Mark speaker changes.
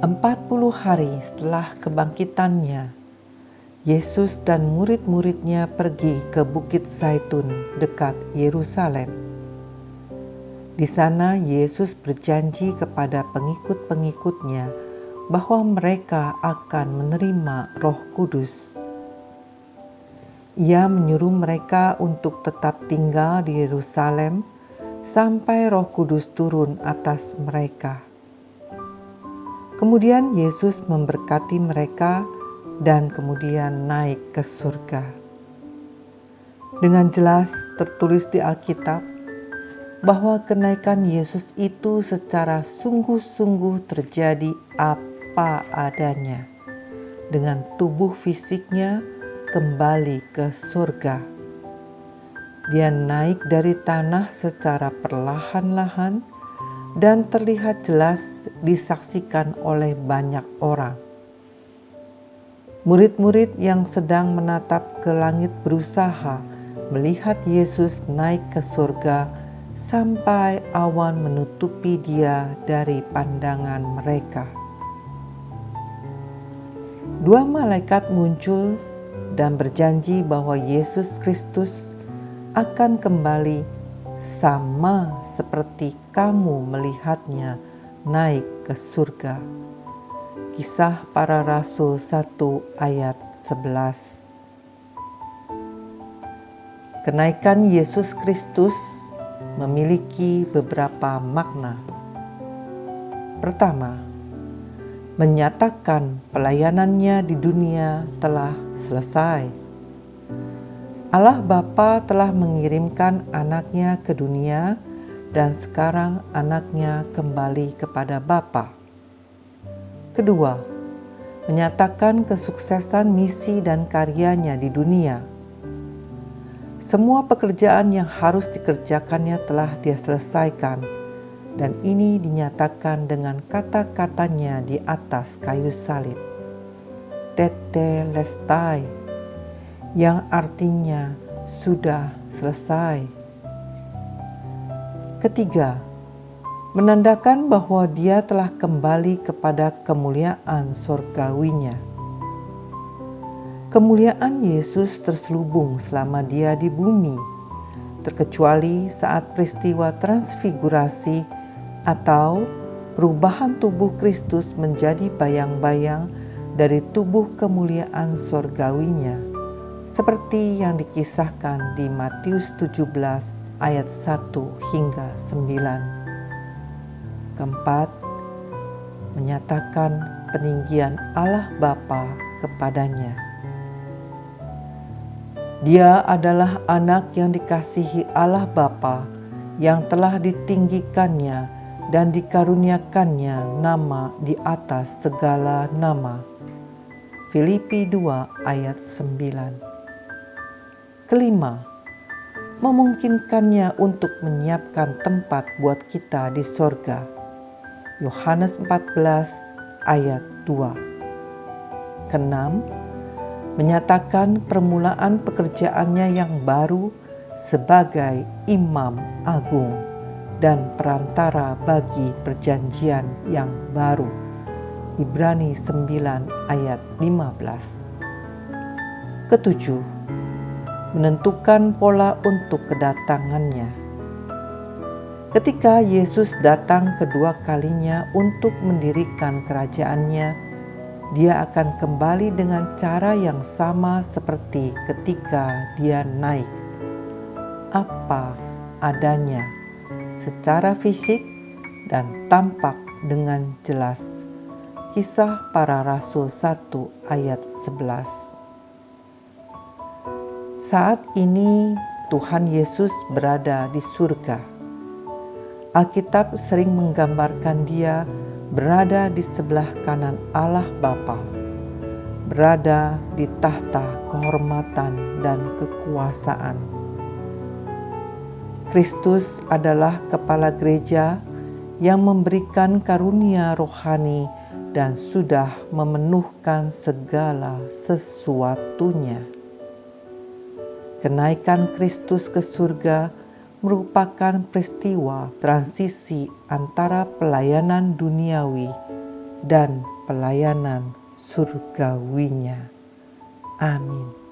Speaker 1: 40 hari setelah kebangkitannya, Yesus dan murid-muridnya pergi ke Bukit Zaitun dekat Yerusalem. Di sana Yesus berjanji kepada pengikut-pengikutnya bahwa mereka akan menerima Roh Kudus. Ia menyuruh mereka untuk tetap tinggal di Yerusalem sampai Roh Kudus turun atas mereka. Kemudian Yesus memberkati mereka dan kemudian naik ke surga. Dengan jelas tertulis di Alkitab bahwa kenaikan Yesus itu secara sungguh-sungguh terjadi apa adanya, dengan tubuh fisiknya kembali ke surga. Dia naik dari tanah secara perlahan-lahan dan terlihat jelas disaksikan oleh banyak orang. Murid-murid yang sedang menatap ke langit berusaha melihat Yesus naik ke surga sampai awan menutupi dia dari pandangan mereka. Dua malaikat muncul dan berjanji bahwa Yesus Kristus akan kembali sama seperti kamu melihatnya naik ke surga. Kisah Para Rasul 1 ayat 11. Kenaikan Yesus Kristus memiliki beberapa makna. Pertama, menyatakan pelayanannya di dunia telah selesai. Allah Bapa telah mengirimkan anaknya ke dunia dan sekarang anaknya kembali kepada Bapa. Kedua, menyatakan kesuksesan misi dan karyanya di dunia. Semua pekerjaan yang harus dikerjakannya telah dia selesaikan, dan ini dinyatakan dengan kata-katanya di atas kayu salib. Tetelestai, yang artinya sudah selesai. Ketiga, menandakan bahwa dia telah kembali kepada kemuliaan surgawinya. Kemuliaan Yesus terselubung selama dia di bumi, terkecuali saat peristiwa transfigurasi atau perubahan tubuh Kristus menjadi bayang-bayang dari tubuh kemuliaan surgawinya, seperti yang dikisahkan di Matius 17 ayat 1 hingga 9. Keempat, menyatakan peninggian Allah Bapa kepadanya. Dia adalah anak yang dikasihi Allah Bapa yang telah ditinggikannya dan dikaruniakannya nama di atas segala nama. Filipi 2 ayat 9. Kelima, memungkinkannya untuk menyiapkan tempat buat kita di sorga. Yohanes 14 ayat 2. Keenam, menyatakan permulaan pekerjaannya yang baru sebagai Imam Agung dan perantara bagi perjanjian yang baru. Ibrani 9 ayat 15. Ketujuh, menentukan pola untuk kedatangannya. Ketika Yesus datang kedua kalinya untuk mendirikan kerajaannya, dia akan kembali dengan cara yang sama seperti ketika dia naik. Apa adanya, secara fisik dan tampak dengan jelas. Kisah Para Rasul 1 ayat 11. Saat ini Tuhan Yesus berada di surga. Alkitab sering menggambarkan dia berada di sebelah kanan Allah Bapa, berada di tahta kehormatan dan kekuasaan. Kristus adalah kepala gereja yang memberikan karunia rohani dan sudah memenuhkan segala sesuatunya. Kenaikan Kristus ke surga merupakan peristiwa transisi antara pelayanan duniawi dan pelayanan surgawinya. Amin.